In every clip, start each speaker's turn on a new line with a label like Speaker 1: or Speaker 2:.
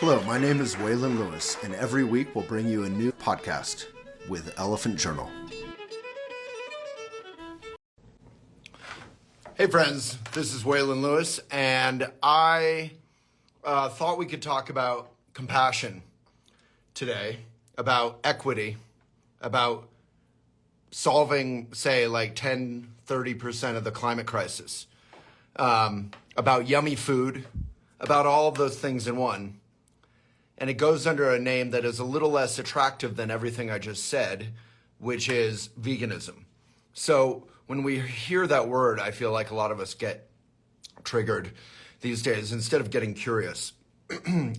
Speaker 1: Hello, my name is Waylon Lewis, and every week we'll bring you a new podcast with Elephant Journal. Hey friends, this is Waylon Lewis, and I thought we could talk about compassion today, about equity, about solving, say, like 10-30% of the climate crisis, about yummy food, about all of those things in one. And it goes under a name that is a little less attractive than everything I just said, which is veganism. So when we hear that word, I feel like a lot of us get triggered these days instead of getting curious.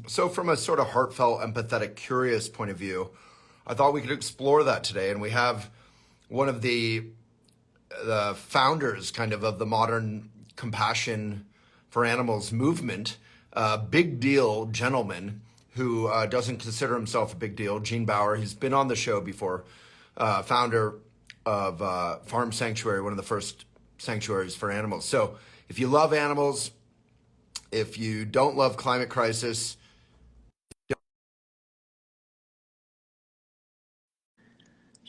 Speaker 1: So from a sort of heartfelt, empathetic, curious point of view, I thought we could explore that today. And we have one of the founders kind of the modern compassion for animals movement, big deal gentleman who doesn't consider himself a big deal, Gene Baur. He's been on the show before, founder of Farm Sanctuary, one of the first sanctuaries for animals. So if you love animals, if you don't love climate crisis,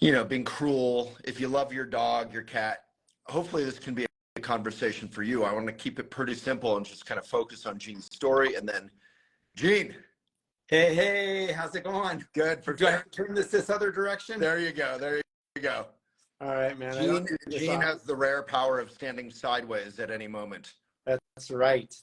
Speaker 1: being cruel, if you love your dog, your cat, hopefully this can be a conversation for you. I want to keep it pretty simple and just kind of focus on Gene's story. And then, Gene.
Speaker 2: Hey, how's it going?
Speaker 1: Good.
Speaker 2: Do I have to turn this other direction?
Speaker 1: There you go.
Speaker 2: All right, man.
Speaker 1: Gene has the rare power of standing sideways at any moment.
Speaker 2: That's right.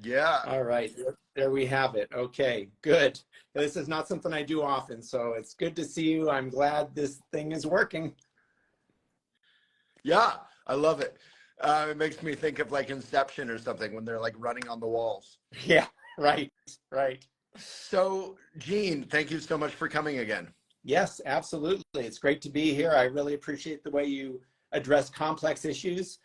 Speaker 1: Yeah.
Speaker 2: All right, there we have it. Okay, good. This is not something I do often, so it's good to see you. I'm glad this thing is working.
Speaker 1: Yeah, I love it. It makes me think of like Inception or something when they're like running on the walls.
Speaker 2: Yeah, right.
Speaker 1: So, Gene, thank you so much for coming again.
Speaker 2: Yes, absolutely. It's great to be here. I really appreciate the way you address complex issues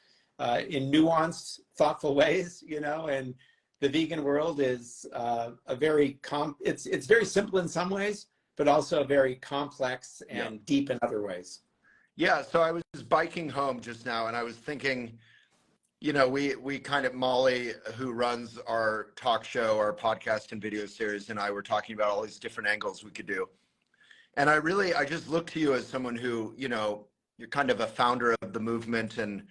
Speaker 2: in nuanced, thoughtful ways, and the vegan world is it's very simple in some ways, but also very complex and deep in other ways.
Speaker 1: Yeah, so I was biking home just now and I was thinking, we kind of, Molly, who runs our talk show, our podcast and video series, and I were talking about all these different angles we could do. And I just look to you as someone who, you're kind of a founder of the movement and,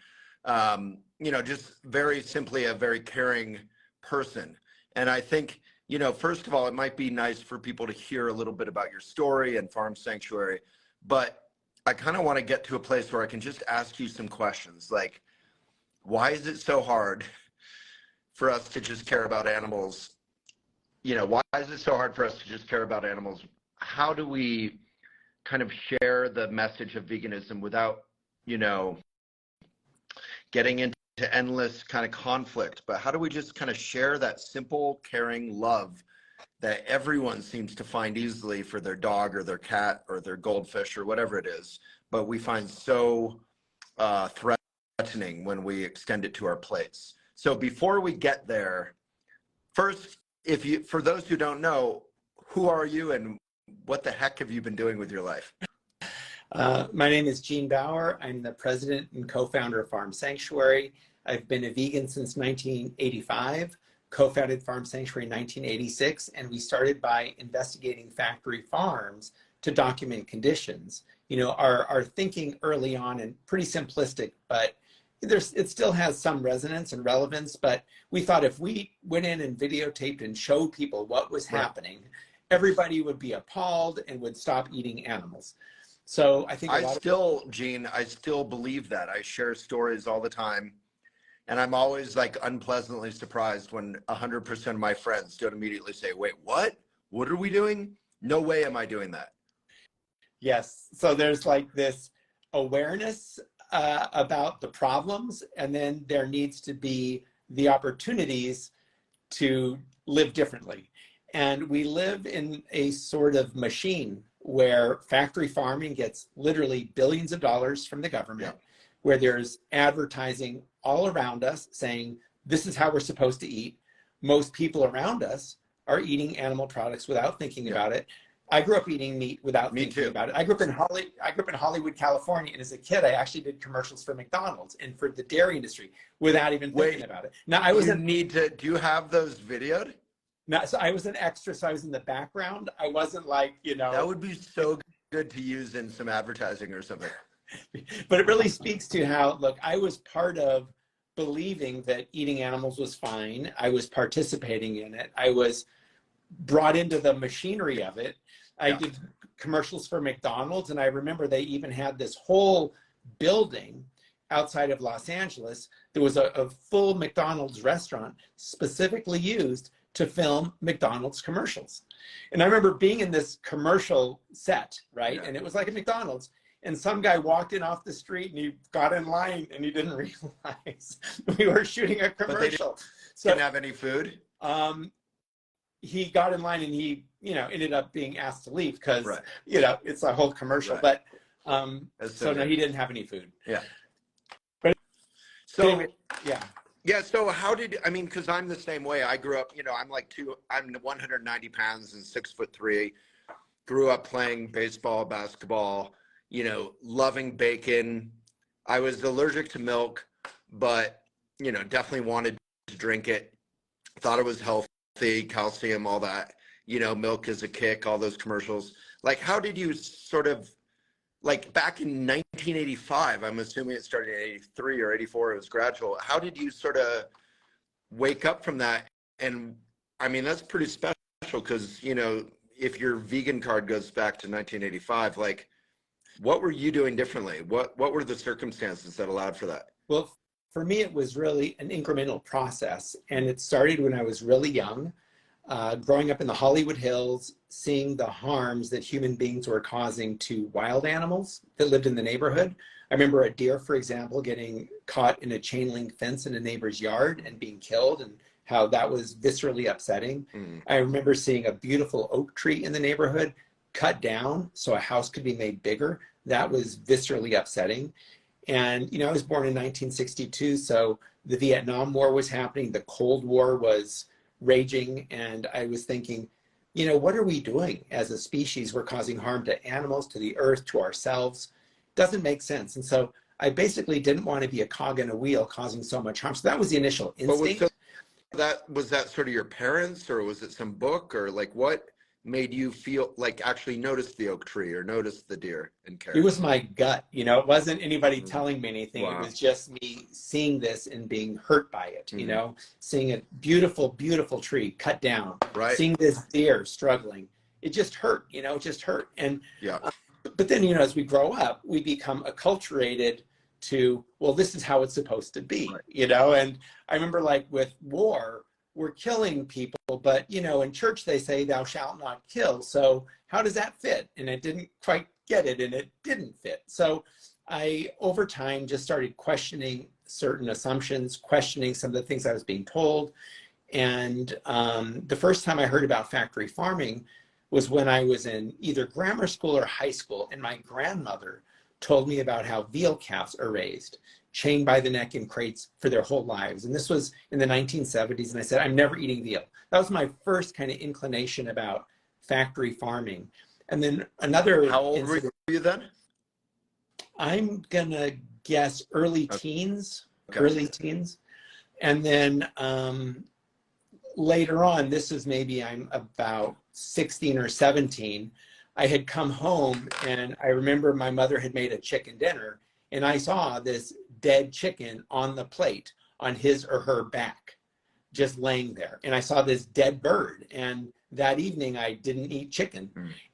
Speaker 1: just very simply a very caring person. And I think, first of all, it might be nice for people to hear a little bit about your story and Farm Sanctuary, but I kind of want to get to a place where I can just ask you some questions like, why is it so hard for us to just care about animals? Why is it so hard for us to just care about animals? How do we kind of share the message of veganism without, getting into endless kind of conflict? But how do we just kind of share that simple, caring love that everyone seems to find easily for their dog or their cat or their goldfish or whatever it is, but we find so threatening when we extend it to our plates? So before we get there, first, for those who don't know, who are you and what the heck have you been doing with your life?
Speaker 2: My name is Gene Baur. I'm the president and co-founder of Farm Sanctuary. I've been a vegan since 1985, co-founded Farm Sanctuary in 1986, and we started by investigating factory farms to document conditions. Our thinking early on, and pretty simplistic, but it still has some resonance and relevance, but we thought if we went in and videotaped and showed people what was happening, everybody would be appalled and would stop eating animals. So I think
Speaker 1: Gene, I still believe that. I share stories all the time, and I'm always like unpleasantly surprised when 100% of my friends don't immediately say, wait, what? What are we doing? No way am I doing that.
Speaker 2: Yes, so there's like this awareness about the problems, and then there needs to be the opportunities to live differently. And we live in a sort of machine where factory farming gets literally billions of dollars from the government, where there's advertising all around us saying, this is how we're supposed to eat. Most people around us are eating animal products without thinking about it. I grew up eating meat without thinking about it. I grew up in Hollywood, California, and as a kid, I actually did commercials for McDonald's and for the dairy industry without even thinking about it. Now, I was
Speaker 1: do you have those videoed?
Speaker 2: No, so I was an extra, so I was in the background. I wasn't like, you know.
Speaker 1: That would be so good to use in some advertising or something.
Speaker 2: But it really speaks to how, look, I was part of believing that eating animals was fine. I was participating in it. I was brought into the machinery of it. I did commercials for McDonald's, and I remember they even had this whole building outside of Los Angeles. There was a full McDonald's restaurant specifically used to film McDonald's commercials. And I remember being in this commercial set, right? Yeah. And it was like a McDonald's. And some guy walked in off the street and he got in line and he didn't realize we were shooting a commercial.
Speaker 1: Didn't have any food?
Speaker 2: He got in line and he, you know, ended up being asked to leave because, you know, it's a whole commercial. But so no, he didn't have any food.
Speaker 1: Yeah.
Speaker 2: But
Speaker 1: so
Speaker 2: anyway, yeah.
Speaker 1: Yeah. So how did, I mean, cause I'm the same way. I grew up, you know, I'm 190 pounds and 6'3". Grew up playing baseball, basketball, you know, loving bacon. I was allergic to milk, but, you know, definitely wanted to drink it. Thought it was healthy, calcium, all that, you know, milk is a kick, all those commercials. Like, how did you sort of, like back in 1985, I'm assuming it started in 83 or 84, it was gradual. How did you sort of wake up from that? And I mean, that's pretty special because, you know, if your vegan card goes back to 1985, like, what were you doing differently? What were the circumstances that allowed for that?
Speaker 2: Well, for me, it was really an incremental process. And it started when I was really young, growing up in the Hollywood Hills, seeing the harms that human beings were causing to wild animals that lived in the neighborhood. I remember a deer, for example, getting caught in a chain link fence in a neighbor's yard and being killed, and how that was viscerally upsetting. I remember seeing a beautiful oak tree in the neighborhood cut down so a house could be made bigger. That was viscerally upsetting. And, you know, I was born in 1962, so the Vietnam War was happening, the Cold War was raging, and I was thinking, you know, what are we doing as a species? We're causing harm to animals, to the earth, to ourselves. Doesn't make sense. And so I basically didn't want to be a cog in a wheel causing so much harm. So that was the initial instinct.
Speaker 1: Was that sort of your parents, or was it some book, or like what made you feel like actually notice the oak tree or notice the deer and care?
Speaker 2: It was my gut, you know, it wasn't anybody telling me anything. Wow. It was just me seeing this and being hurt by it, you know, seeing a beautiful, beautiful tree cut down, seeing this deer struggling. It just hurt, you know, it just hurt. And, but then, you know, as we grow up, we become acculturated to, well, this is how it's supposed to be, you know? And I remember like with war, we're killing people, but, you know, in church they say thou shalt not kill. So how does that fit? And I didn't quite get it, and it didn't fit. So I, over time, just started questioning certain assumptions, questioning some of the things I was being told. And the first time I heard about factory farming was when I was in either grammar school or high school, and my grandmother told me about how veal calves are raised, chained by the neck in crates for their whole lives. And this was in the 1970s. And I said, I'm never eating veal. That was my first kind of inclination about factory farming. And then another—
Speaker 1: How old were you then?
Speaker 2: I'm gonna guess early teens, early teens. And then later on, this is maybe I'm about 16 or 17, I had come home and I remember my mother had made a chicken dinner, and I saw this dead chicken on the plate on his or her back, just laying there. And I saw this dead bird. And that evening I didn't eat chicken.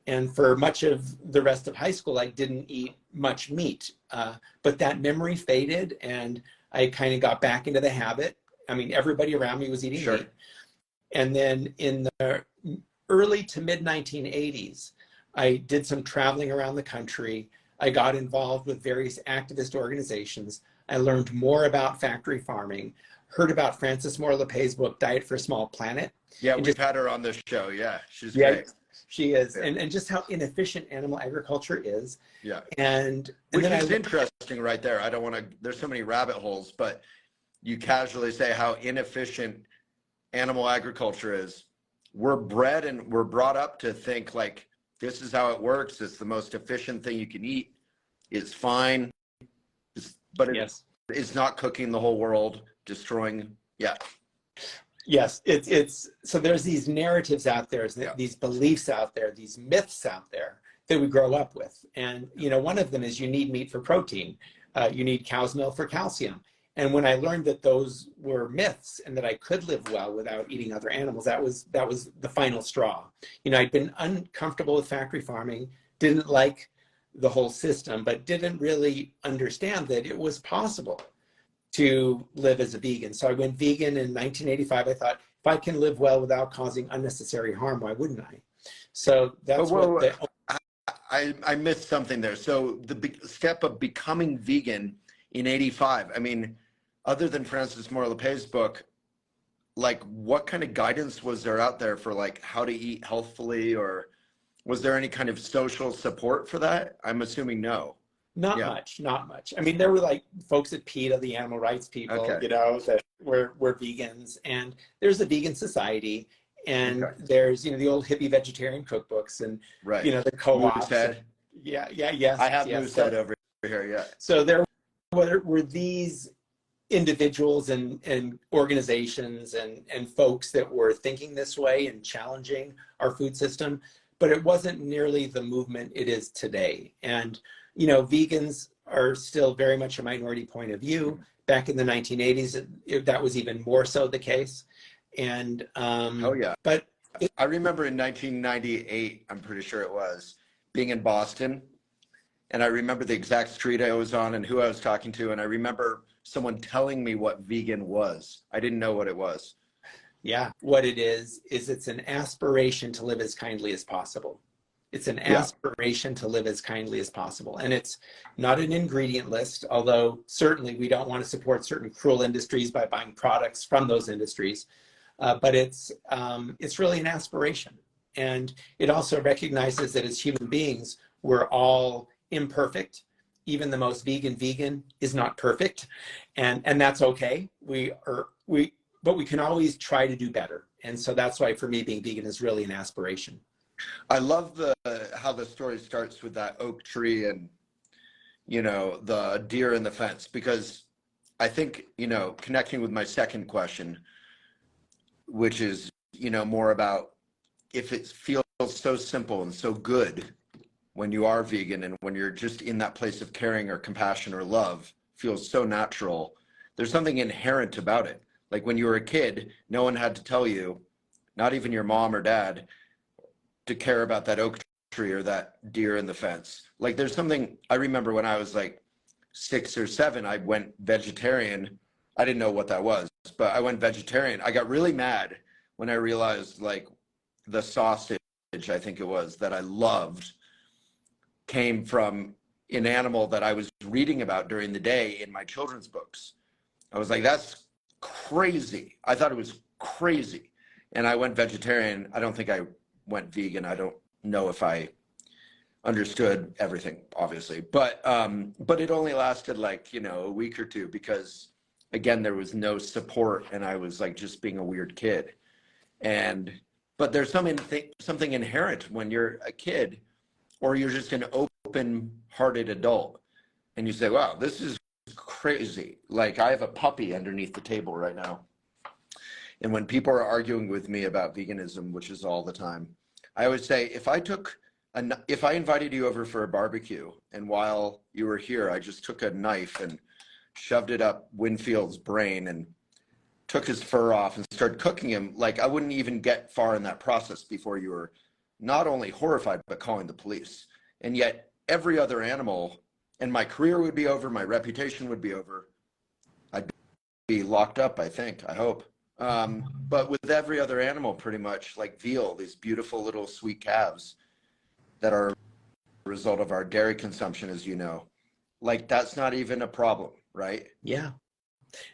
Speaker 2: And for much of the rest of high school, I didn't eat much meat. But that memory faded and I kind of got back into the habit. I mean, everybody around me was eating meat. And then in the early to mid 1980s, I did some traveling around the country. I got involved with various activist organizations. I learned more about factory farming, heard about Frances Moore Lepay's book, Diet for a Small Planet.
Speaker 1: Yeah, we've had her on this show. Yeah, she's great.
Speaker 2: She is. Yeah. And just how inefficient animal agriculture is.
Speaker 1: Yeah.
Speaker 2: And
Speaker 1: which is interesting right there. I don't want to, there's so many rabbit holes, but you casually say how inefficient animal agriculture is. We're bred and we're brought up to think like, this is how it works. It's the most efficient thing you can eat. It's fine. But it's not cooking the whole world, destroying. Yeah.
Speaker 2: Yes, it's so there's these narratives out there,
Speaker 1: Yeah.
Speaker 2: these beliefs out there, these myths out there that we grow up with. And, you know, one of them is you need meat for protein. You need cow's milk for calcium. And when I learned that those were myths and that I could live well without eating other animals, that was the final straw. You know, I'd been uncomfortable with factory farming, didn't like the whole system, but didn't really understand that it was possible to live as a vegan. So I went vegan in 1985. I thought, if I can live well without causing unnecessary harm, why wouldn't I? So that's what the...
Speaker 1: I missed something there. So the big step of becoming vegan in 85, I mean, other than Francis Moore Lepay's book, like what kind of guidance was there out there for like how to eat healthfully, or was there any kind of social support for that? I'm assuming no.
Speaker 2: Not much. I mean, there were like folks at PETA, the animal rights people, you know, that were vegans, and there's a vegan society, and there's, you know, the old hippie vegetarian cookbooks, and you know, the co-ops. Yes.
Speaker 1: I have Moosehead over here. Yeah.
Speaker 2: So there were these individuals and organizations and folks that were thinking this way and challenging our food system, but it wasn't nearly the movement it is today. And you know, vegans are still very much a minority point of view. Back in the 1980s, that was even more so the case. And but
Speaker 1: I remember in 1998, I'm pretty sure it was, being in Boston, and I remember the exact street I was on and who I was talking to, and I remember someone telling me what vegan was. I didn't know what it was.
Speaker 2: Yeah, what it is it's an aspiration to live as kindly as possible. It's an aspiration to live as kindly as possible. And it's not an ingredient list, although certainly we don't want to support certain cruel industries by buying products from those industries. But it's really an aspiration. And it also recognizes that as human beings, we're all imperfect. Even the most vegan is not perfect. And that's okay. But we can always try to do better. And so that's why for me, being vegan is really an aspiration.
Speaker 1: I love how the story starts with that oak tree and, you know, the deer in the fence, because I think, you know, connecting with my second question, which is, you know, more about if it feels so simple and so good when you are vegan and when you're just in that place of caring or compassion or love, feels so natural. There's something inherent about it. Like when you were a kid, no one had to tell you, not even your mom or dad, to care about that oak tree or that deer in the fence. Like there's something, I remember when I was like 6 or 7, I went vegetarian. I didn't know what that was, but I went vegetarian. I got really mad when I realized like the sausage, I think it was, that I loved came from an animal that I was reading about during the day in my children's books. I was like, that's crazy. I thought it was crazy. And I went vegetarian. I don't think I went vegan. I don't know if I understood everything, obviously, but it only lasted like, you know, a week or two, because again, there was no support and I was like just being a weird kid. But there's something inherent when you're a kid or you're just an open-hearted adult and you say, wow, this is crazy. Like I have a puppy underneath the table right now. And when people are arguing with me about veganism, which is all the time, I always say, if I invited you over for a barbecue and while you were here, I just took a knife and shoved it up Winfield's brain and took his fur off and started cooking him, like I wouldn't even get far in that process before you were not only horrified, but calling the police. And yet every other animal, and my career would be over, my reputation would be over. I'd be locked up, I think, I hope. But with every other animal, pretty much, like veal, these beautiful little sweet calves that are a result of our dairy consumption, as you know, like that's not even a problem, right?
Speaker 2: Yeah.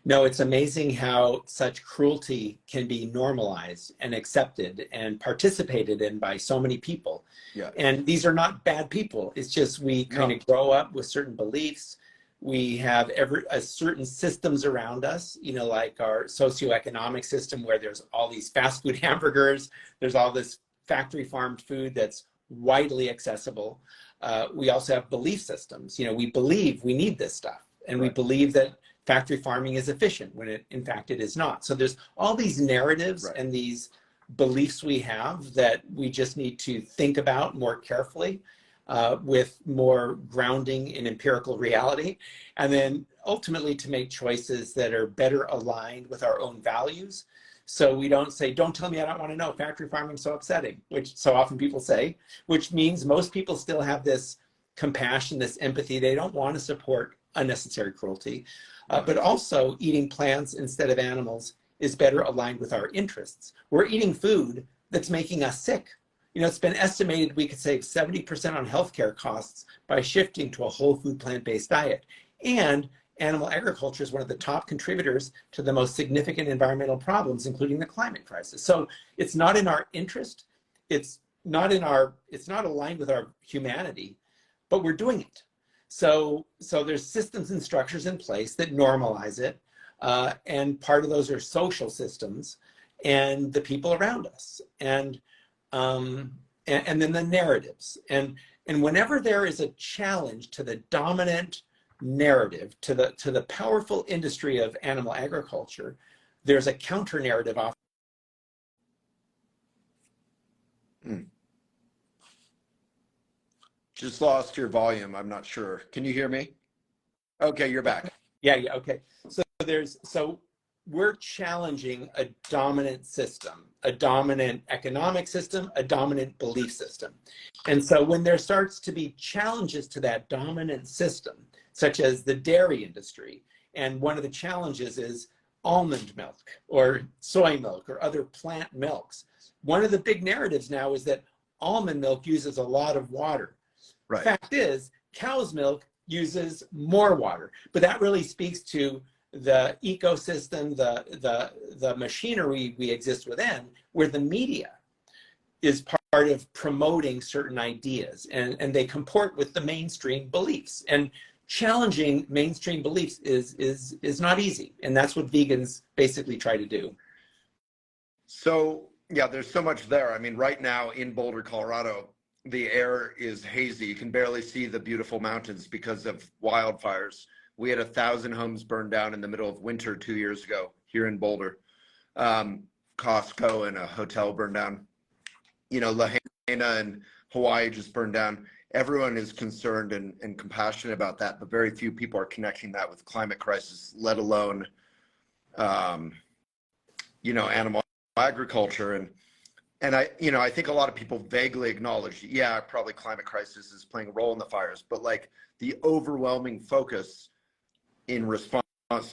Speaker 2: No, it's amazing how such cruelty can be normalized and accepted and participated in by so many people.
Speaker 1: Yeah.
Speaker 2: And these are not bad people. It's just we kind of grow up with certain beliefs. We have certain systems around us, you know, like our socioeconomic system where there's all these fast food hamburgers, there's all this factory farmed food that's widely accessible. We also have belief systems. You know, we believe we need this stuff, and we believe that factory farming is efficient when in fact it is not. So there's all these narratives
Speaker 1: Right.
Speaker 2: and these beliefs we have that we just need to think about more carefully, with more grounding in empirical reality, and then ultimately to make choices that are better aligned with our own values. So we don't say, don't tell me, I don't want to know, factory farming is so upsetting, which so often people say, which means most people still have this compassion, this empathy. They don't want to support unnecessary cruelty, but also eating plants instead of animals is better aligned with our interests. We're eating food that's making us sick. You know, it's been estimated we could save 70% on healthcare costs by shifting to a whole food plant-based diet. And animal agriculture is one of the top contributors to the most significant environmental problems, including the climate crisis. So it's not in our interest. It's not aligned with our humanity, but we're doing it. So there's systems and structures in place that normalize it. And part of those are social systems and the people around us. And then the narratives. And whenever there is a challenge to the dominant narrative, to the powerful industry of animal agriculture, there's a counter narrative off.
Speaker 1: Just lost your volume. I'm not sure. Can you hear me? Okay, you're back.
Speaker 2: Yeah, okay. So we're challenging a dominant system, a dominant economic system, a dominant belief system. And so when there starts to be challenges to that dominant system, such as the dairy industry, and one of the challenges is almond milk or soy milk or other plant milks, one of the big narratives now is that almond milk uses a lot of water.
Speaker 1: Right.
Speaker 2: Fact is, cow's milk uses more water, but that really speaks to the ecosystem, the machinery we exist within, where the media is part of promoting certain ideas, and they comport with the mainstream beliefs. And challenging mainstream beliefs is not easy, and that's what vegans basically try to do.
Speaker 1: So yeah, there's so much there. I mean, right now in Boulder, Colorado, the air is hazy. You can barely see the beautiful mountains because of wildfires. We had 1,000 homes burned down in the middle of winter 2 years ago here in Boulder. Costco and a hotel burned down. You know, Lahaina and Hawaii just burned down. Everyone is concerned and compassionate about that, but very few people are connecting that with climate crisis, let alone, you know, animal agriculture. And I think a lot of people vaguely acknowledge, yeah, probably climate crisis is playing a role in the fires, but like the overwhelming focus in response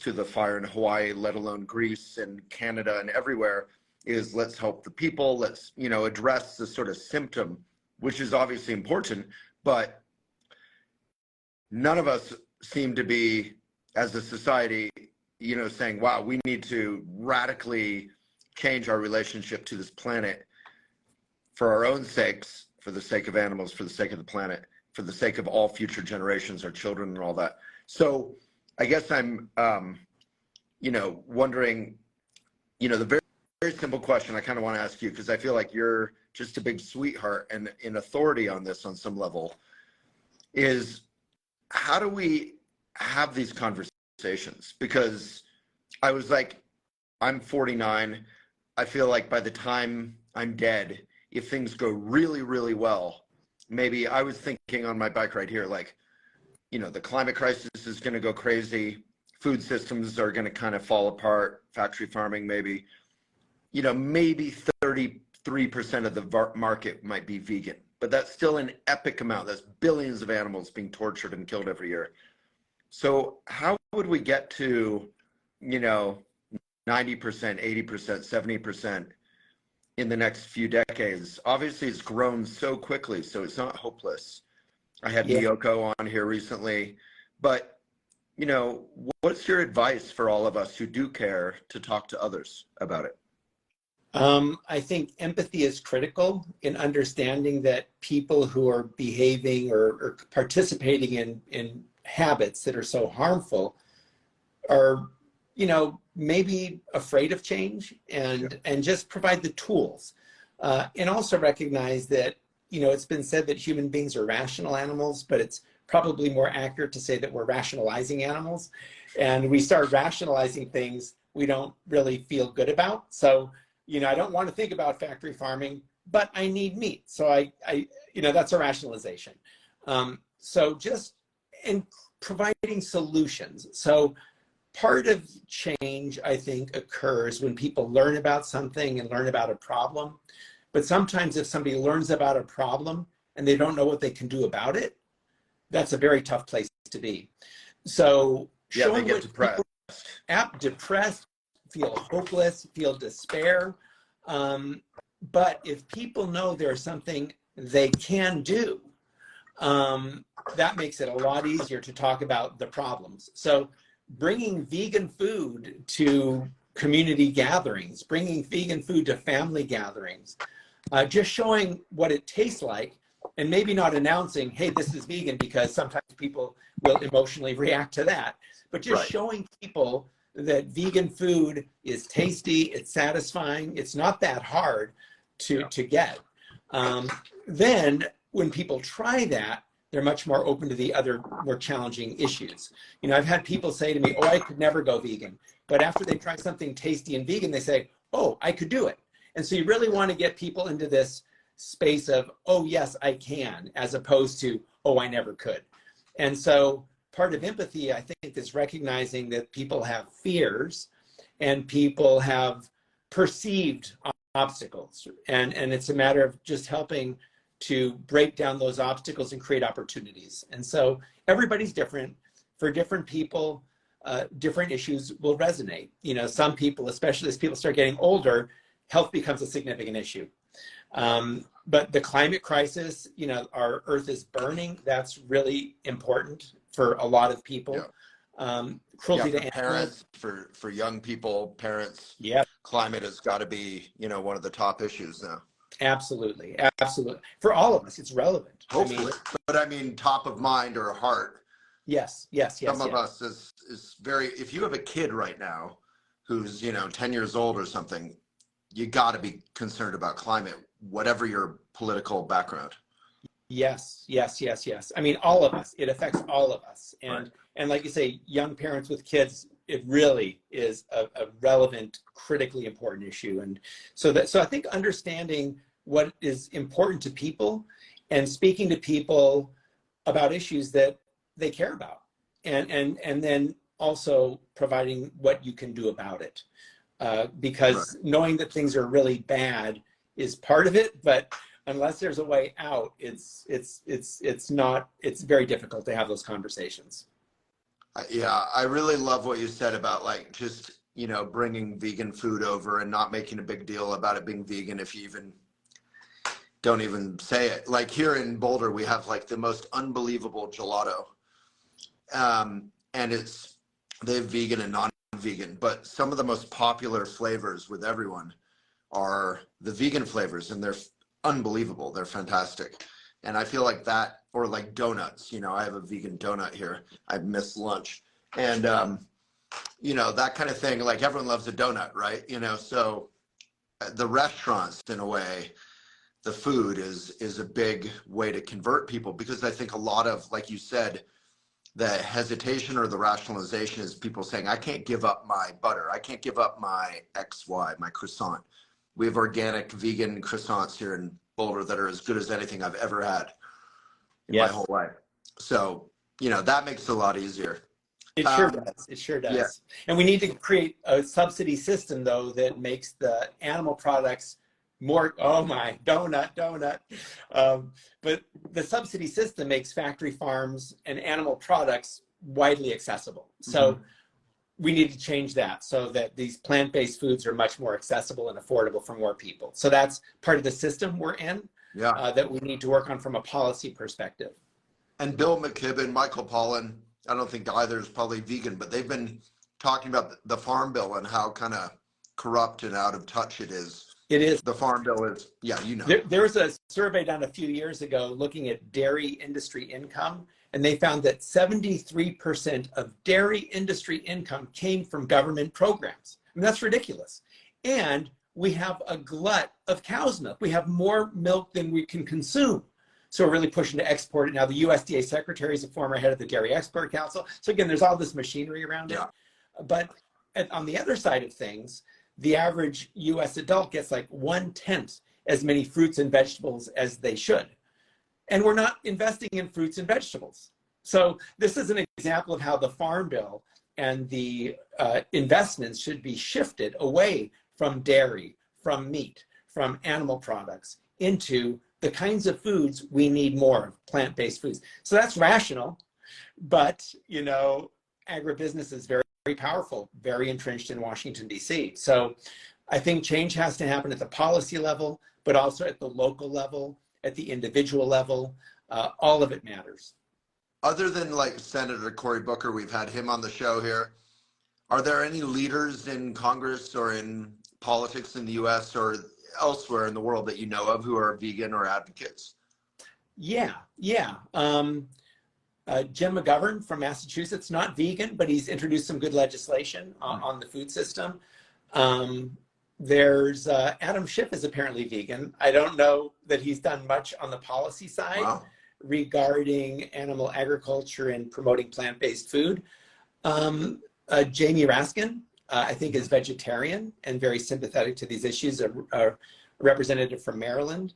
Speaker 1: to the fire in Hawaii, let alone Greece and Canada and everywhere, is let's help the people, let's, you know, address the sort of symptom, which is obviously important, but none of us seem to be, as a society, you know, saying, wow, we need to radically change our relationship to this planet for our own sakes, for the sake of animals, for the sake of the planet, for the sake of all future generations, our children and all that. So I guess I'm, you know, wondering, you know, the very, very simple question I kind of want to ask you, because I feel like you're just a big sweetheart and in authority on this on some level, is how do we have these conversations? Because I was like, I'm 49. I feel like by the time I'm dead, if things go really, really well, maybe I was thinking on my bike right here, like, you know, the climate crisis is going to go crazy. Food systems are going to kind of fall apart. Factory farming, maybe, you know, maybe 33% of the market might be vegan, but that's still an epic amount. That's billions of animals being tortured and killed every year. So how would we get to, you know, 90%, 80%, 70% in the next few decades? Obviously, it's grown so quickly, so it's not hopeless. I had Miyoko on here recently, but, you know, what's your advice for all of us who do care to talk to others about it?
Speaker 2: I think empathy is critical in understanding that people who are behaving or participating in habits that are so harmful are, you know, maybe afraid of change, and just provide the tools. And also recognize that, you know, it's been said that human beings are rational animals, but it's probably more accurate to say that we're rationalizing animals, and we start rationalizing things we don't really feel good about. So, I don't want to think about factory farming, but I need meat. So that's a rationalization. So just in providing solutions. So part of change, I think, occurs when people learn about something and learn about a problem. But sometimes if somebody learns about a problem and they don't know what they can do about it, that's a very tough place to be. So
Speaker 1: they get depressed.
Speaker 2: Depressed, feel hopeless, feel despair. But if people know there's something they can do, that makes it a lot easier to talk about the problems. So bringing vegan food to community gatherings, bringing vegan food to family gatherings, just showing what it tastes like, and maybe not announcing, hey, this is vegan, because sometimes people will emotionally react to that, but just showing people that vegan food is tasty, it's satisfying, it's not that hard to get. Then when people try that, they're much more open to the other more challenging issues. I've had people say to me, oh, I could never go vegan. But after they try something tasty and vegan, they say, oh, I could do it. And so you really want to get people into this space of, oh, yes, I can, as opposed to, oh, I never could. And so part of empathy, I think, is recognizing that people have fears and people have perceived obstacles. And it's a matter of just helping to break down those obstacles and create opportunities. And so everybody's different. For different people, different issues will resonate. Some people, especially as people start getting older, health becomes a significant issue. But the climate crisis, our earth is burning. That's really important for a lot of people. Cruelty to
Speaker 1: parents, for young people, parents.
Speaker 2: Yeah.
Speaker 1: Climate has got to be, one of the top issues now.
Speaker 2: Absolutely. For all of us, it's relevant.
Speaker 1: Hopefully, but I mean, top of mind or heart.
Speaker 2: Yes.
Speaker 1: Some of us is very, if you have a kid right now who's, 10 years old or something, you got to be concerned about climate, whatever your political background.
Speaker 2: Yes. I mean, all of us, it affects all of us. And like you say, young parents with kids, it really is a relevant, critically important issue. And so I think understanding what is important to people and speaking to people about issues that they care about, and then also providing what you can do about it. Because knowing that things are really bad is part of it, but unless there's a way out, it's very difficult to have those conversations.
Speaker 1: Yeah, I really love what you said about just, bringing vegan food over and not making a big deal about it being vegan if you even don't even say it. Like here in Boulder, we have the most unbelievable gelato. And they have vegan and non-vegan, but some of the most popular flavors with everyone are the vegan flavors, and they're unbelievable. They're fantastic. And I feel like that, or donuts, I have a vegan donut here. I miss lunch. And, that kind of thing, everyone loves a donut, right? So the restaurants, in a way, the food is a big way to convert people, because I think a lot of, like you said, the hesitation or the rationalization is people saying, I can't give up my butter. I can't give up my XY, my croissant. We have organic vegan croissants here in Boulder that are as good as anything I've ever had in my whole life. So, that makes it a lot easier.
Speaker 2: It sure does. It sure does. Yeah. And we need to create a subsidy system, though, that makes the animal products more, oh my, donut. But the subsidy system makes factory farms and animal products widely accessible. So we need to change that so that these plant-based foods are much more accessible and affordable for more people. So that's part of the system we're in that we need to work on from a policy perspective.
Speaker 1: And Bill McKibben, Michael Pollan, I don't think either is probably vegan, but they've been talking about the Farm Bill and how kind of corrupt and out of touch it is.
Speaker 2: It is.
Speaker 1: The Farm Bill is,
Speaker 2: There was a survey done a few years ago looking at dairy industry income, and they found that 73% of dairy industry income came from government programs. I mean, that's ridiculous. And we have a glut of cow's milk. We have more milk than we can consume. So we're really pushing to export it. Now the USDA secretary is a former head of the Dairy Export Council. So again, there's all this machinery around it. But on the other side of things, the average US adult gets like 1/10 as many fruits and vegetables as they should. And we're not investing in fruits and vegetables. So this is an example of how the Farm Bill and the investments should be shifted away from dairy, from meat, from animal products into the kinds of foods we need more of, plant-based foods. So that's rational, but you know, agribusiness is very, very powerful, very entrenched in Washington, D.C. So I think change has to happen at the policy level, but also at the local level, at the individual level. All of it matters.
Speaker 1: Other than like Senator Cory Booker, we've had him on the show here. Are there any leaders in Congress or in politics in the US or elsewhere in the world that you know of who are vegan or advocates?
Speaker 2: Yeah. Jim McGovern from Massachusetts, not vegan, but he's introduced some good legislation on the food system. There's Adam Schiff is apparently vegan. I don't know that he's done much on the policy side. Wow. Regarding animal agriculture and promoting plant-based food. Jamie Raskin, I think, is vegetarian and very sympathetic to these issues, a representative from Maryland.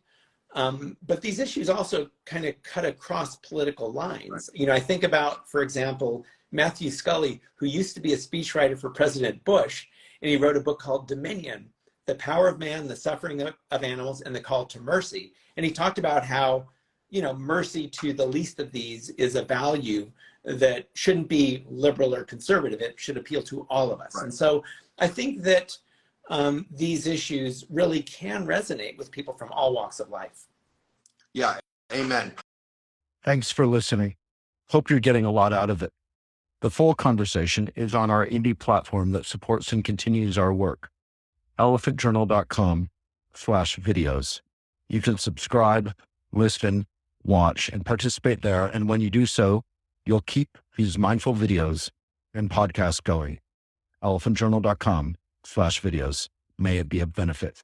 Speaker 2: But these issues also kind of cut across political lines. You know, I think about, for example, Matthew Scully, who used to be a speechwriter for President Bush, and he wrote a book called Dominion, The Power of Man, the Suffering of Animals, and the Call to Mercy. And he talked about how, you know, mercy to the least of these is a value that shouldn't be liberal or conservative. It should appeal to all of us. Right. And so I think that these issues really can resonate with people from all walks of life.
Speaker 1: Yeah, amen.
Speaker 3: Thanks for listening. Hope you're getting a lot out of it. The full conversation is on our indie platform that supports and continues our work, elephantjournal.com/videos. You can subscribe, listen, watch, and participate there. And when you do so, you'll keep these mindful videos and podcasts going. elephantjournal.com/videos. May it be of benefit.